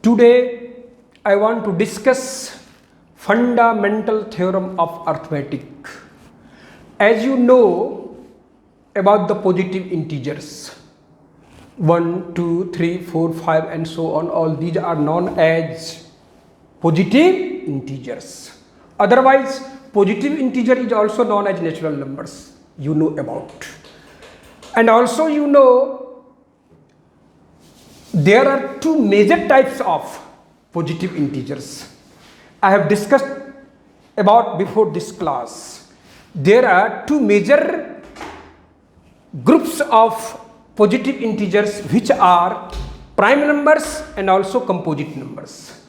Today I want to discuss fundamental theorem of arithmetic. As you know about the positive integers 1, 2, 3, 4, 5 and so on, all these are known as positive integers. Otherwise, positive integer is also known as natural numbers, you know about. And also you know there are two major types of positive integers. I have discussed about before this class. There are two major groups of positive integers which are prime numbers and also composite numbers.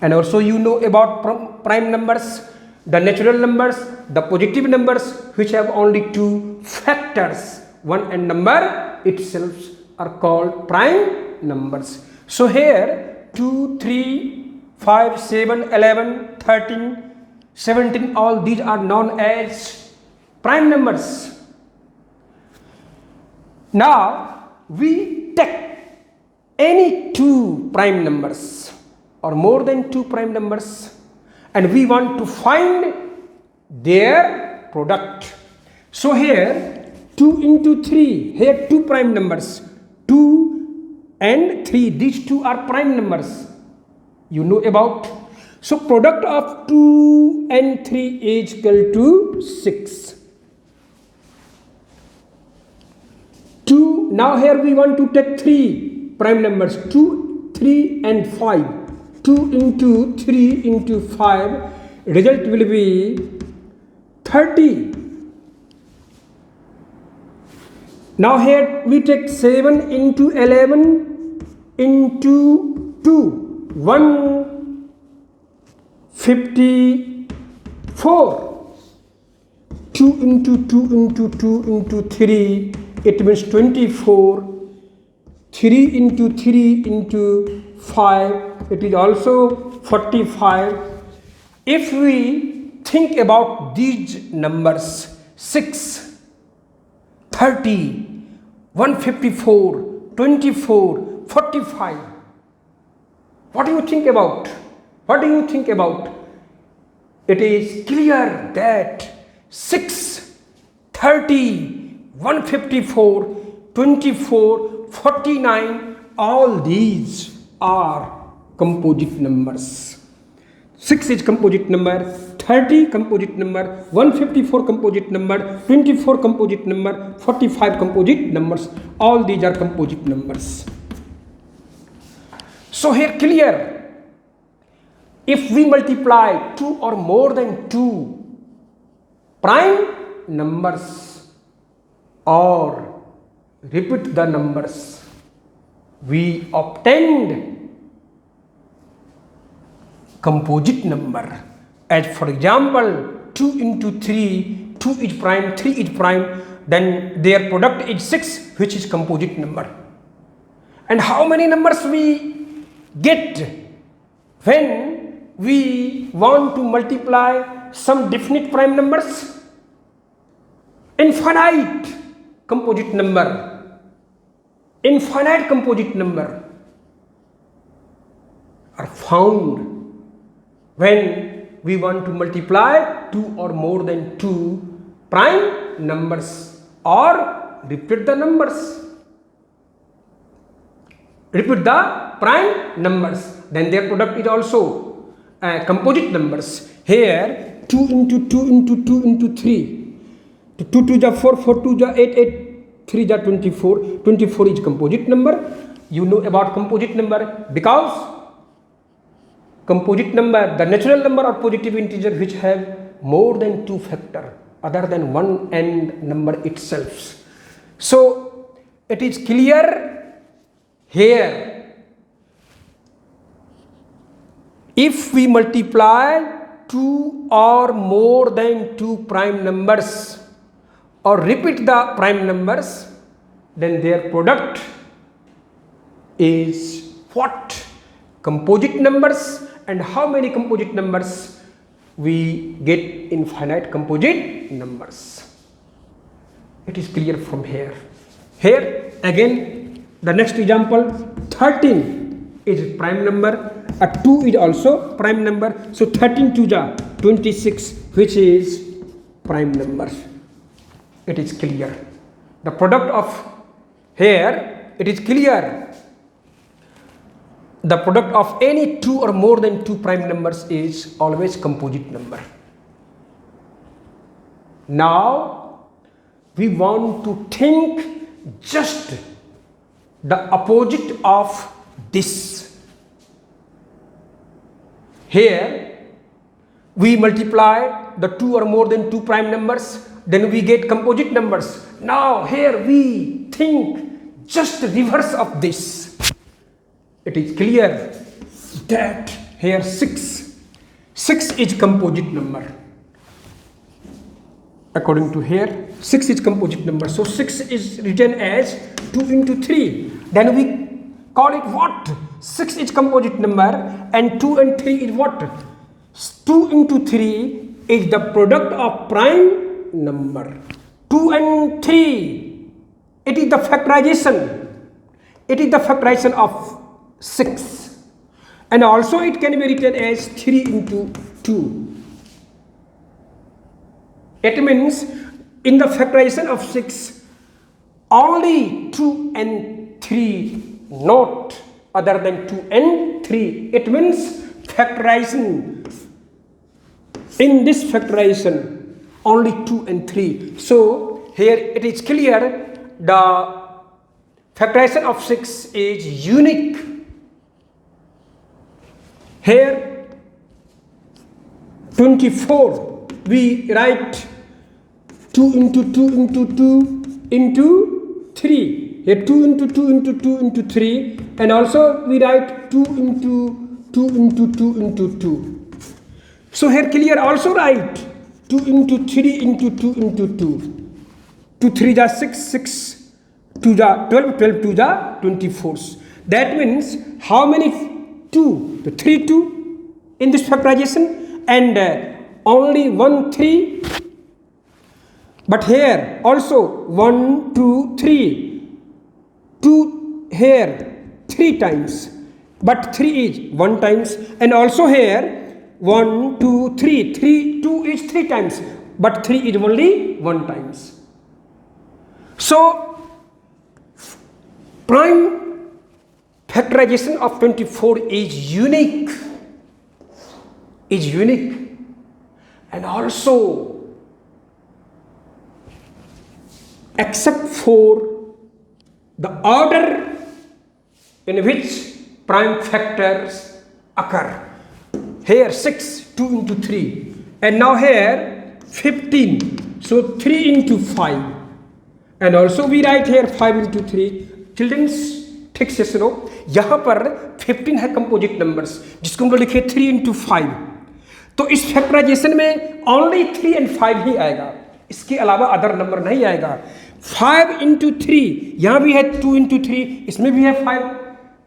And also you know about prime numbers, the natural numbers, the positive numbers which have only two factors, one and number itself are called prime numbers. So here 2, 3, 5, 7, 11, 13, 17, all these are known as prime numbers. Now we take any two prime numbers or more than two prime numbers and we want to find their product. So here 2 into 3, here two prime numbers, 2 and 3, these two are prime numbers, you know about. So product of 2 and 3 is equal to 6. 2, now here we want to take 3 prime numbers, 2, 3 and 5. 2 into 3 into 5, result will be 30. Now here we take 7 into 11 into 2, 154. 2 into 2 into 2 into 3, it means 24. 3 into 3 into 5, it is also 45. If we think about these numbers 6, 30, 154, 24, 45, what do you think about? What do you think about? It is clear that 6, 30, 154, 24, 49, all these are composite numbers. 6 is composite number, 30 composite number, 154 composite number, 24 composite number, 45 composite numbers. All these are composite numbers. So here clear, if we multiply 2 or more than 2 prime numbers or repeat the numbers, we obtained composite number. As for example, 2 into 3, 2 is prime, 3 is prime, then their product is 6, which is composite number. And how many numbers we get when we want to multiply some definite prime numbers? Infinite composite number. Infinite composite number are found when we want to multiply 2 or more than 2 prime numbers or repeat the numbers. Repeat the prime numbers, then their product is also composite numbers. Here 2 into 2 into 2 into 3. 2 to the 4, 4 to the 8, 8, 3 the 24. 24 is composite number. You know about composite number because composite number, the natural number or positive integer which have more than 2 factor other than 1 and number itself. So it is clear here, if we multiply 2 or more than 2 prime numbers or repeat the prime numbers, then their product is what? Composite numbers. And how many composite numbers? We get infinite composite numbers. It is clear from here. Here again the next example 13. is prime number, a 2 is also prime number, so 13 2 ja 26, which is prime number. It is clear. The product of here, it is clear. The product of any two or more than two prime numbers is always composite number. Now we want to think just the opposite of this. Here we multiply the two or more than two prime numbers, then we get composite numbers. Now here we think just reverse of this. It is clear that here 6 is composite number. According to here, 6 is composite number. So 6 is written as 2 into 3. Then we call it what? 6 is composite number and 2 and 3 is what? 2 into 3 is the product of prime number. 2 and 3, it is the factorization. It is the factorization of 6. And also it can be written as 3 into 2. It means in the factorization of 6, only 2 and 3, not other than 2 and 3. It means factorization. In this factorization, only 2 and 3. So here it is clear the factorization of 6 is unique. Here 24, we write 2 into 2 into 2 into 3. Here 2 into 2 into 2 into 3, and also we write 2 into 2 into 2 into 2. So here clear also write 2 into 3 into 2 into 2. 2 3 ja 6, 6 2 ja 12, 12 2 ja 24. That means how many 2? The 3 2 in this factorization, and only 1 3. But here also 1 2 3. 2 here 3 times, but 3 is 1 times, and also here 1 2 3. 3 2 is 3 times, but 3 is only 1 times. So prime factorization of 24 is unique. And also except for the order in which prime factors occur. Here 6, 2 into 3, and now here 15, so 3 into 5, and also we write here 5 into 3. Children ठीक से सुनो, यहाँ पर 15 है composite numbers, जिसको हम लोग लिखे 3 into 5. तो इस फैक्टराइजेशन में ओनली 3 and 5 ही आएगा, इसके अलावा अदर नंबर नहीं आएगा. 5 into 3, यहाँ भी है 2 into 3, इसमें भी है 5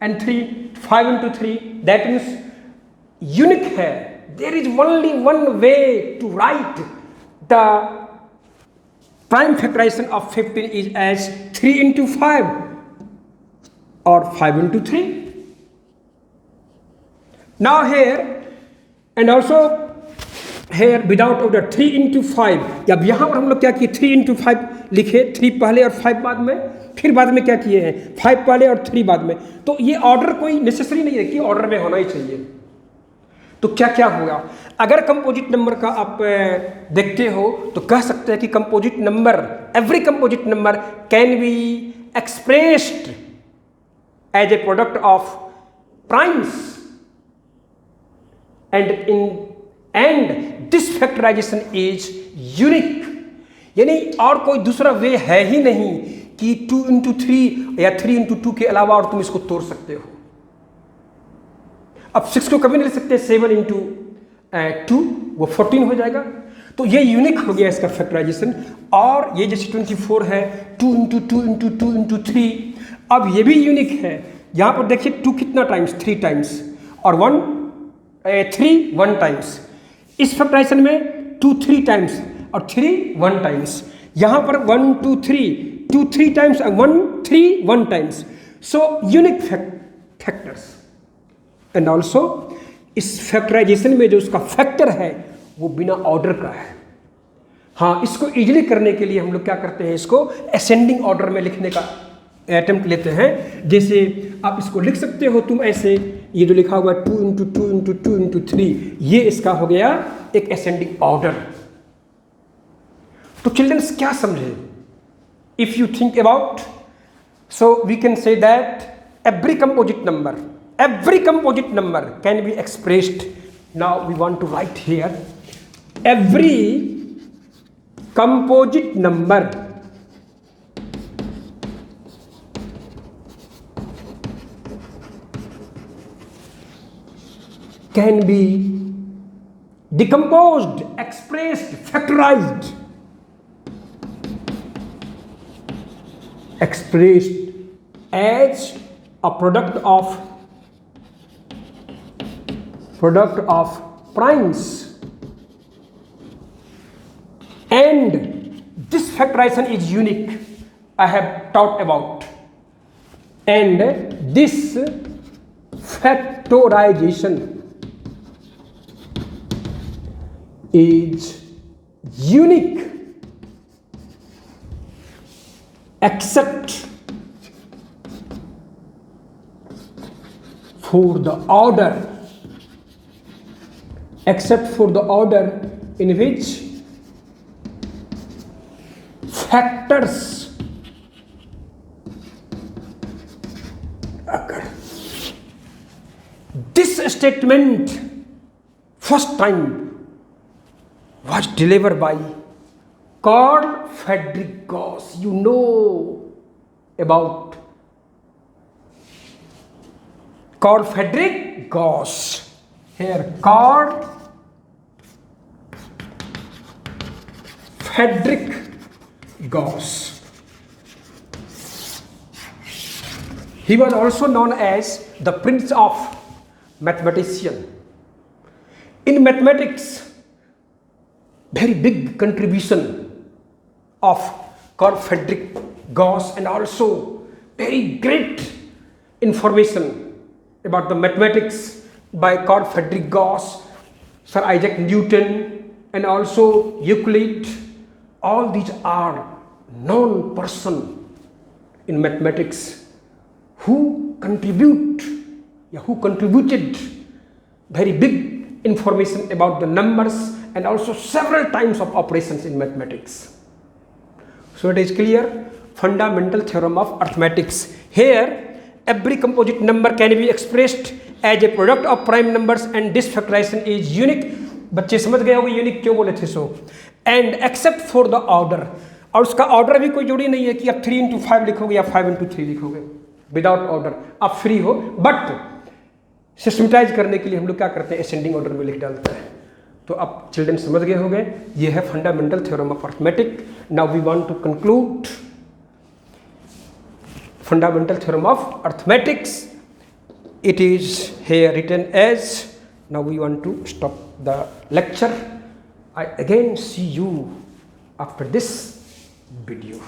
and 3, 5 into 3. That means unique है. There is only one way to write the prime factorization of 15 is as 3 into 5 or 5 into 3. Now here and also here without order 3 into 5. अब यहाँ पर हम लोग क्या किए, 3 into 5 लिखे, 3 पहले और 5 बाद में, फिर बाद में क्या किए हैं 5 पहले और 3 बाद में. तो ये ऑर्डर कोई नेसेसरी नहीं है कि ऑर्डर में होना ही चाहिए. तो क्या क्या होगा, अगर कंपोजिट नंबर का आप देखते हो तो कह सकते हैं कि composite number, every composite number can be expressed as a product of primes and this factorization is unique. यानी और कोई दूसरा वे है ही नहीं कि 2 into 3 या 3 into 2 के अलावा और तुम इसको तोड़ सकते हो. अब 6 को कभी नहीं ले सकते, 7 into 2 वो 14 हो जाएगा. तो ये यूनिक हो गया इसका फैक्टराइजेशन. और ये जैसे 24 है 2 into 2 into 2 into 3, अब ये भी यूनिक है. यहाँ पर देखिए 2 कितना टाइम्स, 3 टाइम्स, और 3 1 टाइम्स. इस फैक्टराइजेशन में 2 3 टाइम्स और 3 1 टाइम्स. यहाँ पर 1 2 3 2 3 times, 1 3 1 times. So unique factors. And also इस फैक्टराइजेशन में जो उसका फैक्टर है वो बिना ऑर्डर का है। हाँ, इसको इजीली करने के लिए हम लोग क्या करते हैं, इसको असेंडिंग ऑर्डर में लिखने का अटेम्प्ट लेते हैं। जैसे आप इसको लिख सकते हो तुम ऐसे, ये जो लिखा हुआ 2 इंटू 2 इंटू 2 इंटू 3, ये इसका हो गया एक असेंडिंग ऑर्डर। तो चिल्ड्रंस क्या समझे, if you think about, so we can say that every composite number can be expressed. Now we want to write here every composite number can be decomposed, expressed, factorized, expressed as a product of primes, and this factorization is unique, I have taught about, and this factorization is unique except for the order in which factors occur. This statement first time was delivered by Carl Friedrich Gauss. You know about Carl Friedrich Gauss. Here, Carl Friedrich Gauss. He was also known as the Prince of Mathematician. In mathematics, very big contribution of Carl Friedrich Gauss, and also very great information about the mathematics by Carl Friedrich Gauss, Sir Isaac Newton, and also Euclid. All these are known person in mathematics who contributed very big information about the numbers and also several types of operations in mathematics. So it is clear, fundamental theorem of arithmetics. Here every composite number can be expressed as a product of prime numbers and this factorization is unique. बच्चे समझ गए होंगे unique क्यों बोले थे so, and except for the order, और उसका order भी कोई जरूरी नहीं है कि आप 3 इंटू 5 लिखोगे या 5 इंटू 3 लिखोगे, विदाउट ऑर्डर आप फ्री हो, बट सिस्टमटाइज करने के लिए हम लोग क्या करते हैं, असेंडिंग ऑर्डर में लिख डालते हैं। तो आप चिल्ड्रन समझ गए होंगे, ये है fundamental theorem of arithmetic. Now we want to conclude fundamental theorem of arithmetics. It is here written as, now we want to stop the lecture. I again see you after this video.